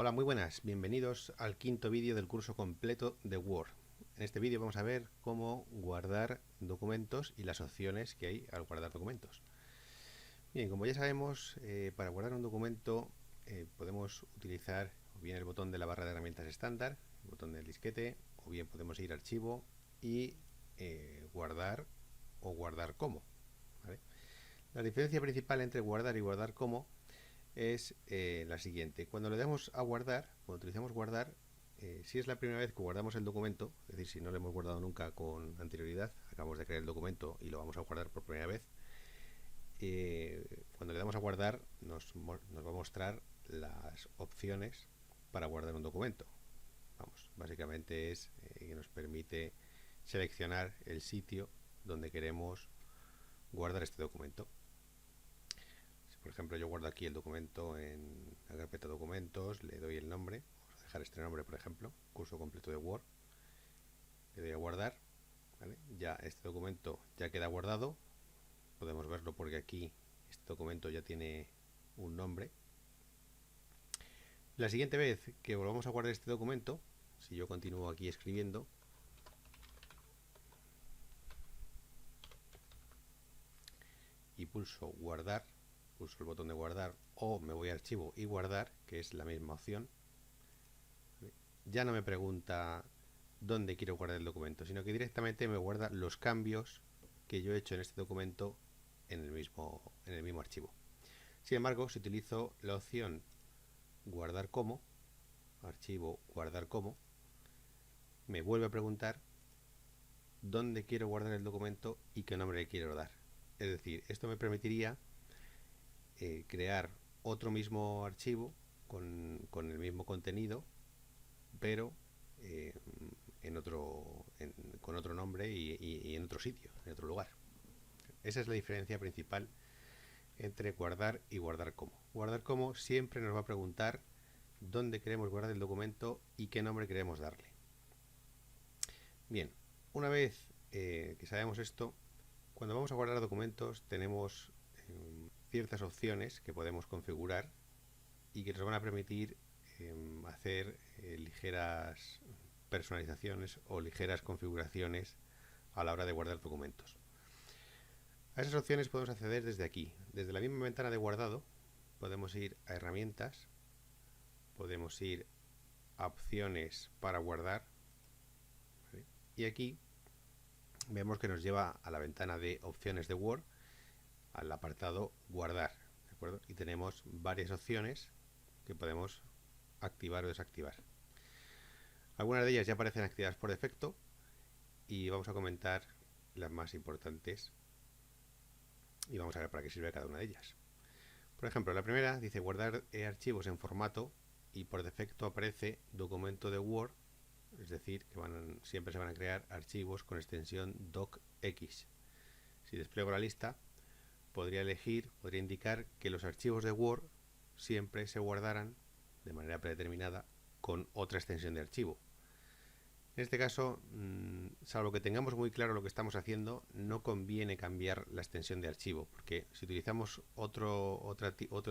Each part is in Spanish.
Hola, muy buenas, bienvenidos al quinto vídeo del curso completo de Word. En este vídeo vamos a ver cómo guardar documentos y las opciones que hay al guardar documentos. Bien, como ya sabemos, para guardar un documento podemos utilizar o bien el botón de la barra de herramientas estándar, el botón del disquete, o bien podemos ir a archivo y guardar o guardar como, ¿vale? La diferencia principal entre guardar y guardar como es la siguiente. Cuando le damos a guardar, cuando utilizamos guardar, si es la primera vez que guardamos el documento, es decir, si no lo hemos guardado nunca con anterioridad, acabamos de crear el documento y lo vamos a guardar por primera vez, cuando le damos a guardar nos va a mostrar las opciones para guardar un documento. Vamos, básicamente es que nos permite seleccionar el sitio donde queremos guardar este documento. Por ejemplo, yo guardo aquí el documento en la carpeta documentos, le doy el nombre, vamos a dejar este nombre, por ejemplo, curso completo de Word, le doy a guardar, ¿vale? Ya este documento ya queda guardado, podemos verlo porque aquí este documento ya tiene un nombre. La siguiente vez que volvamos a guardar este documento, si yo continúo aquí escribiendo, y pulso guardar, pulso el botón de guardar, o me voy a archivo y guardar, que es la misma opción, ya no me pregunta dónde quiero guardar el documento, sino que directamente me guarda los cambios que yo he hecho en este documento en el mismo archivo. Sin embargo, si utilizo la opción guardar como, archivo guardar como, me vuelve a preguntar dónde quiero guardar el documento y qué nombre le quiero dar. Es decir, esto me permitiría crear otro mismo archivo con el mismo contenido, pero con otro nombre y en otro sitio, en otro lugar. Esa es la diferencia principal entre guardar y guardar como. Guardar como siempre nos va a preguntar dónde queremos guardar el documento y qué nombre queremos darle. Bien, una vez que sabemos esto, cuando vamos a guardar documentos tenemos ciertas opciones que podemos configurar y que nos van a permitir hacer ligeras personalizaciones o ligeras configuraciones a la hora de guardar documentos. A esas opciones podemos acceder desde aquí. Desde la misma ventana de guardado podemos ir a herramientas, podemos ir a opciones para guardar, ¿vale? Y aquí vemos que nos lleva a la ventana de opciones de Word, al apartado guardar, ¿de acuerdo? Y tenemos varias opciones que podemos activar o desactivar. Algunas de ellas ya aparecen activadas por defecto y vamos a comentar las más importantes y vamos a ver para qué sirve cada una de ellas. Por ejemplo, la primera dice guardar archivos en formato y por defecto aparece documento de Word, es decir, que siempre se van a crear archivos con extensión docx. Si despliego la lista, podría indicar que los archivos de Word siempre se guardarán de manera predeterminada con otra extensión de archivo. En este caso, salvo que tengamos muy claro lo que estamos haciendo, no conviene cambiar la extensión de archivo, porque si utilizamos otro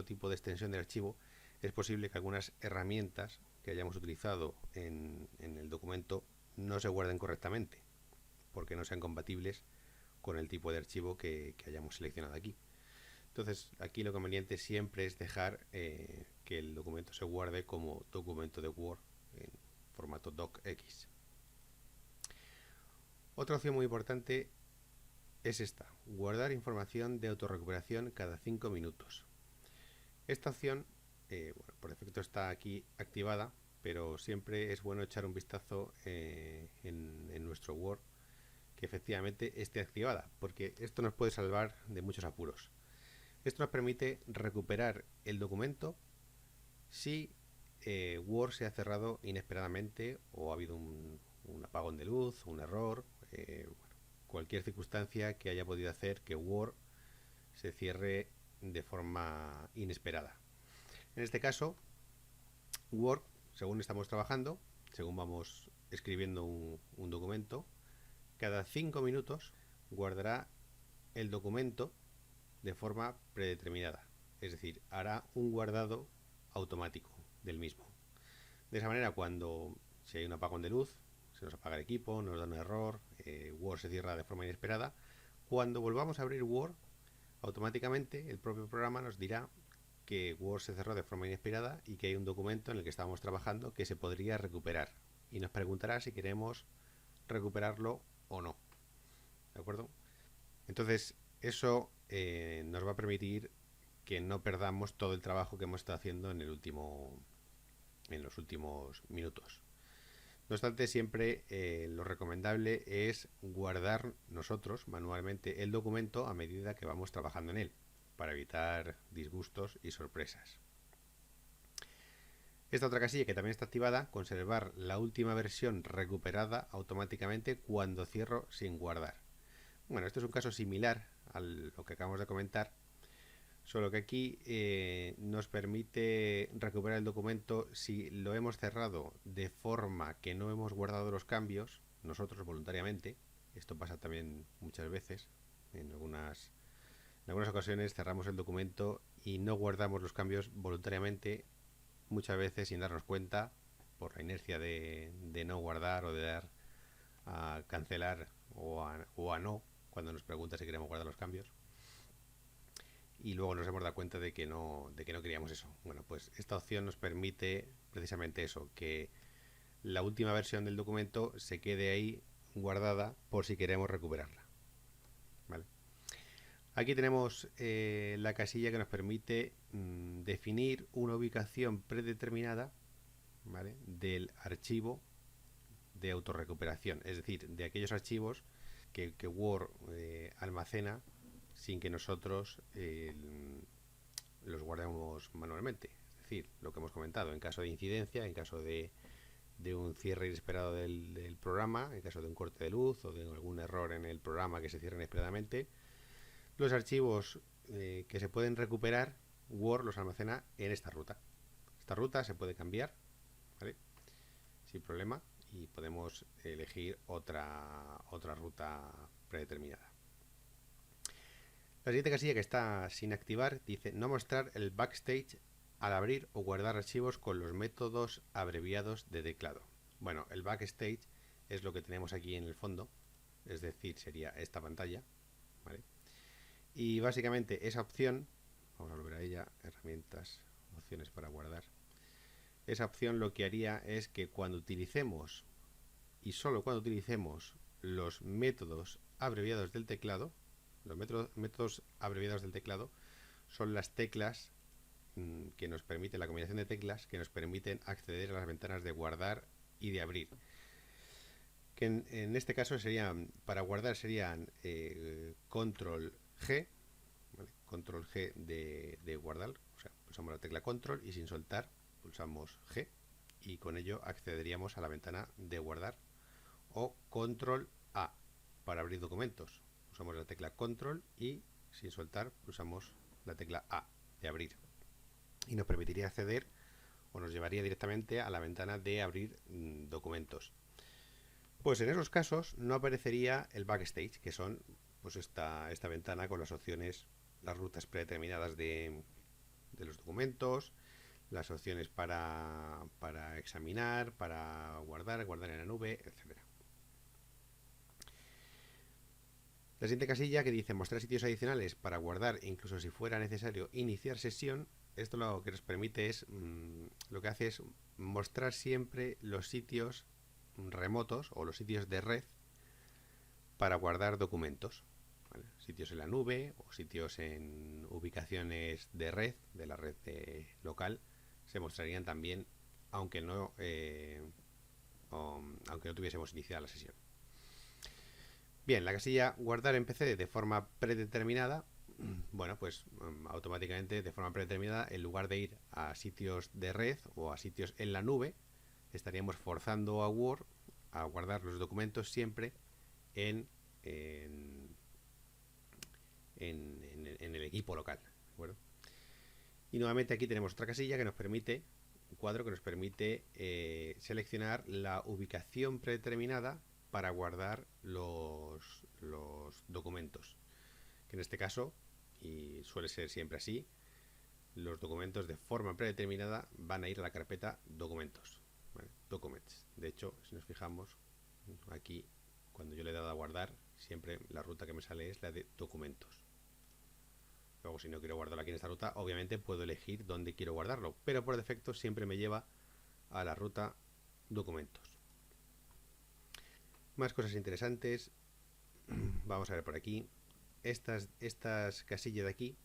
tipo de extensión de archivo, es posible que algunas herramientas que hayamos utilizado en el documento no se guarden correctamente, porque no sean compatibles con el tipo de archivo que hayamos seleccionado aquí. Entonces, aquí lo conveniente siempre es dejar que el documento se guarde como documento de Word en formato docx. Otra opción muy importante es esta, guardar información de autorrecuperación cada 5 minutos. Esta opción, por defecto está aquí activada, pero siempre es bueno echar un vistazo en nuestro Word que efectivamente esté activada, porque esto nos puede salvar de muchos apuros. Esto nos permite recuperar el documento si Word se ha cerrado inesperadamente o ha habido un apagón de luz, un error, cualquier circunstancia que haya podido hacer que Word se cierre de forma inesperada. En este caso, Word, según estamos trabajando, según vamos escribiendo un documento, cada 5 minutos guardará el documento de forma predeterminada. Es decir, hará un guardado automático del mismo. De esa manera, si hay un apagón de luz, se nos apaga el equipo, nos da un error, Word se cierra de forma inesperada, cuando volvamos a abrir Word, automáticamente el propio programa nos dirá que Word se cerró de forma inesperada y que hay un documento en el que estábamos trabajando que se podría recuperar. Y nos preguntará si queremos recuperarlo o no. ¿De acuerdo? Entonces, eso nos va a permitir que no perdamos todo el trabajo que hemos estado haciendo en los últimos minutos. No obstante, siempre lo recomendable es guardar nosotros manualmente el documento a medida que vamos trabajando en él, para evitar disgustos y sorpresas. Esta otra casilla que también está activada, conservar la última versión recuperada automáticamente cuando cierro sin guardar. Bueno, esto es un caso similar a lo que acabamos de comentar, solo que aquí nos permite recuperar el documento si lo hemos cerrado de forma que no hemos guardado los cambios, nosotros voluntariamente. Esto pasa también muchas veces. En algunas ocasiones cerramos el documento y no guardamos los cambios voluntariamente, muchas veces sin darnos cuenta, por la inercia de no guardar o de dar a cancelar o a no cuando nos pregunta si queremos guardar los cambios. Y luego nos hemos dado cuenta de que no queríamos eso. Bueno, pues esta opción nos permite precisamente eso, que la última versión del documento se quede ahí guardada por si queremos recuperarla. ¿Vale? Aquí tenemos la casilla que nos permite definir una ubicación predeterminada, ¿vale?, del archivo de autorrecuperación, es decir, de aquellos archivos que Word almacena sin que nosotros los guardemos manualmente. Es decir, lo que hemos comentado, en caso de incidencia, en caso de un cierre inesperado del programa, en caso de un corte de luz o de algún error en el programa que se cierre inesperadamente, los archivos que se pueden recuperar, Word los almacena en esta ruta. Esta ruta se puede cambiar, ¿vale?, sin problema, y podemos elegir otra ruta predeterminada. La siguiente casilla, que está sin activar, dice no mostrar el backstage al abrir o guardar archivos con los métodos abreviados de teclado. Bueno, el backstage es lo que tenemos aquí en el fondo, es decir, sería esta pantalla, ¿vale? Y básicamente esa opción, vamos a volver a ella, herramientas, opciones para guardar. Esa opción lo que haría es que cuando utilicemos, y solo cuando utilicemos, los métodos abreviados del teclado, los métodos abreviados del teclado son las teclas que nos permiten, la combinación de teclas que nos permiten acceder a las ventanas de guardar y de abrir. Que en este caso serían, para guardar serían control G, ¿vale?, control G de guardar, o sea, pulsamos la tecla control y sin soltar pulsamos G y con ello accederíamos a la ventana de guardar, o control A para abrir documentos. Usamos la tecla control y sin soltar pulsamos la tecla A de abrir y nos permitiría acceder o nos llevaría directamente a la ventana de abrir documentos. Pues en esos casos no aparecería el backstage, que son pues esta ventana con las opciones, las rutas predeterminadas de los documentos, las opciones para examinar, para guardar en la nube, etcétera. La siguiente casilla, que dice mostrar sitios adicionales para guardar incluso si fuera necesario iniciar sesión. Esto lo que nos permite es, lo que hace es mostrar siempre los sitios remotos o los sitios de red para guardar documentos, ¿vale? Sitios en la nube o sitios en ubicaciones de red, de la red local, se mostrarían también aunque no tuviésemos iniciada la sesión. Bien, la casilla guardar en PC de forma predeterminada, bueno, pues automáticamente de forma predeterminada, en lugar de ir a sitios de red o a sitios en la nube, estaríamos forzando a Word a guardar los documentos siempre en el equipo local, ¿de acuerdo? Y nuevamente aquí tenemos otra casilla que nos permite, un cuadro que nos permite seleccionar la ubicación predeterminada para guardar los documentos, que en este caso, y suele ser siempre así, los documentos de forma predeterminada van a ir a la carpeta documentos. ¿vale? Documents. De hecho, si nos fijamos, aquí, cuando yo le he dado a guardar, siempre la ruta que me sale es la de documentos. Luego, si no quiero guardarlo aquí en esta ruta, obviamente puedo elegir dónde quiero guardarlo, pero por defecto siempre me lleva a la ruta documentos. Más cosas interesantes. Vamos a ver por aquí. Estas casillas de aquí,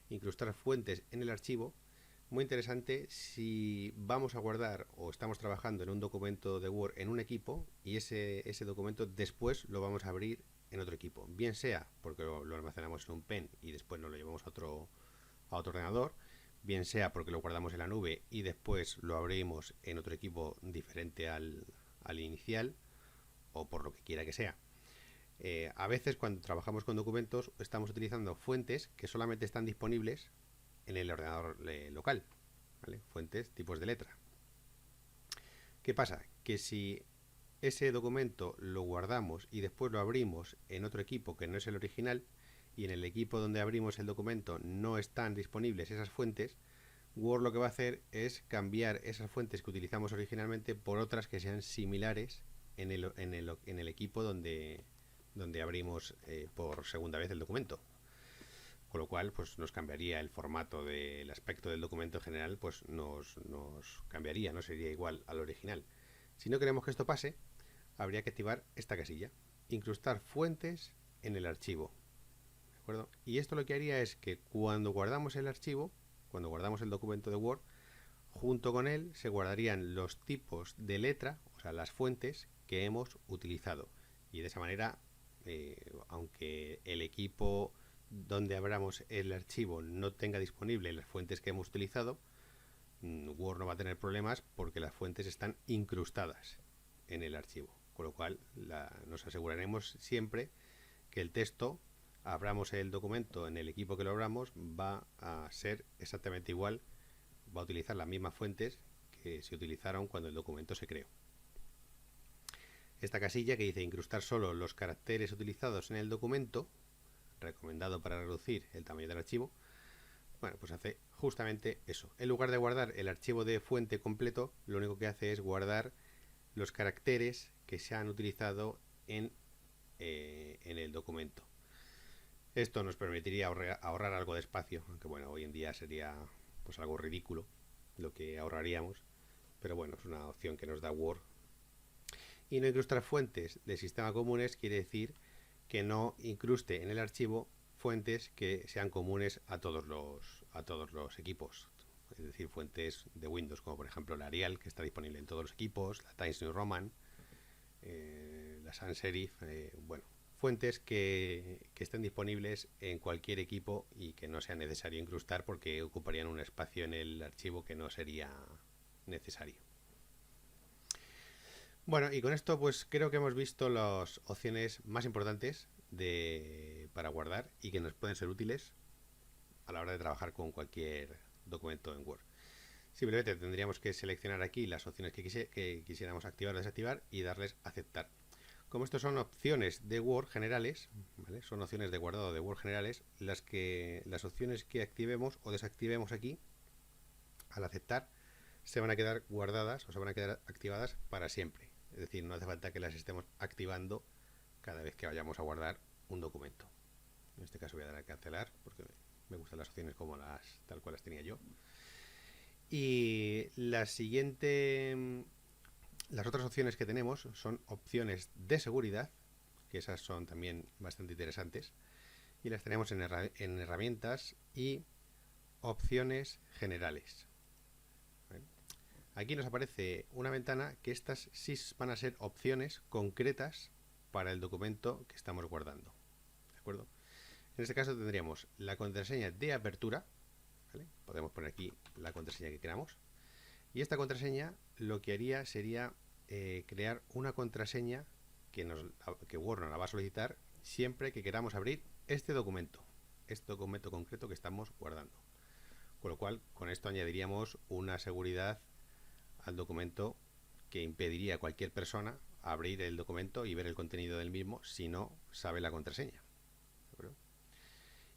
incrustar fuentes en el archivo. Muy interesante si vamos a guardar o estamos trabajando en un documento de Word en un equipo y ese documento después lo vamos a abrir en otro equipo. Bien sea porque lo almacenamos en un pen y después nos lo llevamos a otro ordenador, bien sea porque lo guardamos en la nube y después lo abrimos en otro equipo diferente al inicial, o por lo que quiera que sea. A veces cuando trabajamos con documentos estamos utilizando fuentes que solamente están disponibles en el ordenador local, ¿vale? Fuentes, tipos de letra. ¿Qué pasa? Que si ese documento lo guardamos y después lo abrimos en otro equipo que no es el original, y en el equipo donde abrimos el documento no están disponibles esas fuentes, Word lo que va a hacer es cambiar esas fuentes que utilizamos originalmente por otras que sean similares en el equipo donde abrimos por segunda vez el documento. Con lo cual, pues nos cambiaría el formato del aspecto del documento en general, pues nos cambiaría, no sería igual al original. Si no queremos que esto pase, habría que activar esta casilla, incrustar fuentes en el archivo. ¿De acuerdo? Y esto lo que haría es que cuando guardamos el archivo, cuando guardamos el documento de Word, junto con él se guardarían los tipos de letra, o sea, las fuentes que hemos utilizado. Y de esa manera, aunque el equipo donde abramos el archivo no tenga disponible las fuentes que hemos utilizado, Word no va a tener problemas porque las fuentes están incrustadas en el archivo. Con lo cual nos aseguraremos siempre que el texto, abramos el documento en el equipo que lo abramos, va a ser exactamente igual, va a utilizar las mismas fuentes que se utilizaron cuando el documento se creó. Esta casilla que dice incrustar solo los caracteres utilizados en el documento, recomendado para reducir el tamaño del archivo, bueno, pues hace justamente eso. En lugar de guardar el archivo de fuente completo, lo único que hace es guardar los caracteres que se han utilizado en el documento. Esto nos permitiría ahorrar algo de espacio, aunque bueno, hoy en día sería pues algo ridículo lo que ahorraríamos, pero bueno, es una opción que nos da Word. Y no incrustar fuentes de sistema comunes quiere decir que no incruste en el archivo fuentes que sean comunes a todos los equipos. Es decir, fuentes de Windows, como por ejemplo la Arial, que está disponible en todos los equipos, la Times New Roman, la Sans Serif, bueno, fuentes que estén disponibles en cualquier equipo y que no sea necesario incrustar porque ocuparían un espacio en el archivo que no sería necesario. Bueno, y con esto pues creo que hemos visto las opciones más importantes para guardar y que nos pueden ser útiles a la hora de trabajar con cualquier documento en Word. Simplemente tendríamos que seleccionar aquí las opciones que quisiéramos activar o desactivar y darles a aceptar. Como estos son opciones de Word generales, ¿vale? Son opciones de guardado de Word generales, las opciones que activemos o desactivemos aquí, al aceptar, se van a quedar guardadas o se van a quedar activadas para siempre. Es decir, no hace falta que las estemos activando cada vez que vayamos a guardar un documento. En este caso voy a dar a cancelar porque me gustan las opciones como tal cual las tenía yo. Y las otras opciones que tenemos son opciones de seguridad, que esas son también bastante interesantes, y las tenemos en herramientas y opciones generales. Aquí nos aparece una ventana que estas sí van a ser opciones concretas para el documento que estamos guardando. ¿De acuerdo? En este caso tendríamos la contraseña de apertura, ¿vale? Podemos poner aquí la contraseña que queramos. Y esta contraseña lo que haría sería crear una contraseña que Word nos la va a solicitar siempre que queramos abrir este documento concreto que estamos guardando. Con lo cual, con esto añadiríamos una seguridad al documento que impediría a cualquier persona abrir el documento y ver el contenido del mismo si no sabe la contraseña.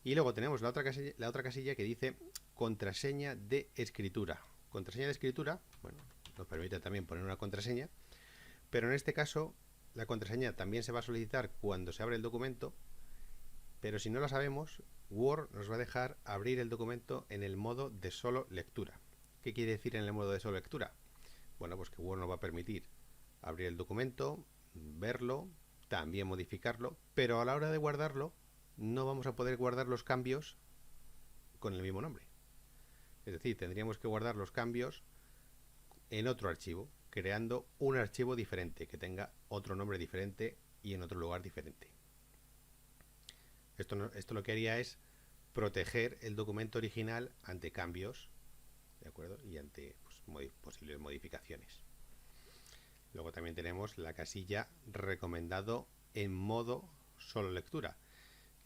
Y luego tenemos la otra casilla que dice contraseña de escritura. Contraseña de escritura, bueno, nos permite también poner una contraseña, pero en este caso la contraseña también se va a solicitar cuando se abre el documento, pero si no la sabemos, Word nos va a dejar abrir el documento en el modo de solo lectura. ¿Qué quiere decir en el modo de solo lectura? Bueno, pues que Word nos va a permitir abrir el documento, verlo, también modificarlo, pero a la hora de guardarlo no vamos a poder guardar los cambios con el mismo nombre. Es decir, tendríamos que guardar los cambios en otro archivo, creando un archivo diferente, que tenga otro nombre diferente y en otro lugar diferente. Esto lo que haría es proteger el documento original ante cambios, ¿de acuerdo? Y ante posibles modificaciones. Luego también tenemos la casilla recomendado en modo solo lectura.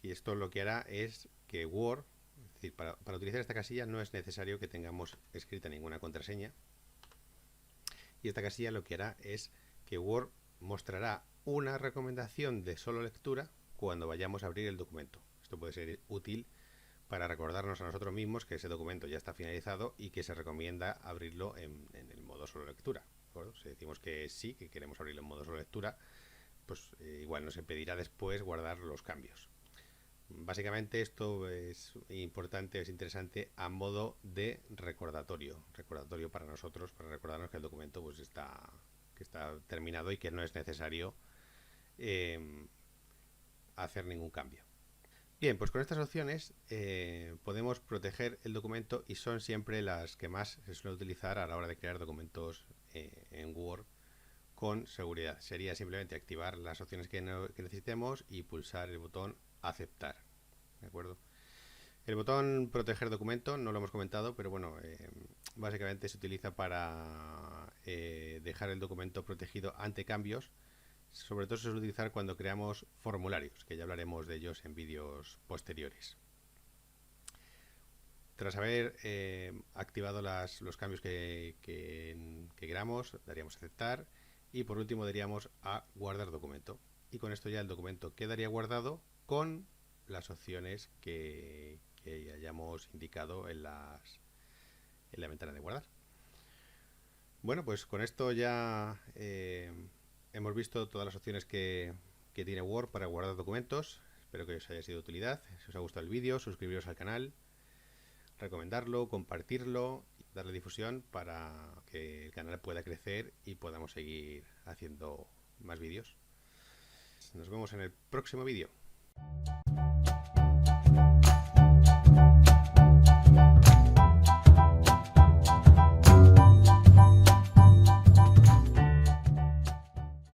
Y esto lo que hará es que Word, es decir, para utilizar esta casilla no es necesario que tengamos escrita ninguna contraseña. Y esta casilla lo que hará es que Word mostrará una recomendación de solo lectura cuando vayamos a abrir el documento. Esto puede ser útil para recordarnos a nosotros mismos que ese documento ya está finalizado y que se recomienda abrirlo en el modo solo lectura. ¿De acuerdo? Si decimos que sí, que queremos abrirlo en modo solo lectura, pues igual nos pedirá después guardar los cambios. Básicamente esto es importante, es interesante a modo de recordatorio para nosotros, para recordarnos que el documento pues está terminado y que no es necesario hacer ningún cambio. Bien, pues con estas opciones podemos proteger el documento y son siempre las que más se suelen utilizar a la hora de crear documentos en Word con seguridad. Sería simplemente activar las opciones que necesitemos y pulsar el botón aceptar. ¿De acuerdo? El botón proteger documento no lo hemos comentado, pero bueno, básicamente se utiliza para dejar el documento protegido ante cambios. Sobre todo se suele utilizar cuando creamos formularios, que ya hablaremos de ellos en vídeos posteriores. Tras haber activado los cambios que queramos, daríamos a aceptar y por último daríamos a guardar documento. Y con esto ya el documento quedaría guardado con las opciones que hayamos indicado en la ventana de guardar. Bueno, pues con esto ya hemos visto todas las opciones que tiene Word para guardar documentos. Espero que os haya sido de utilidad. Si os ha gustado el vídeo, suscribiros al canal, recomendarlo, compartirlo, darle difusión para que el canal pueda crecer y podamos seguir haciendo más vídeos. Nos vemos en el próximo vídeo.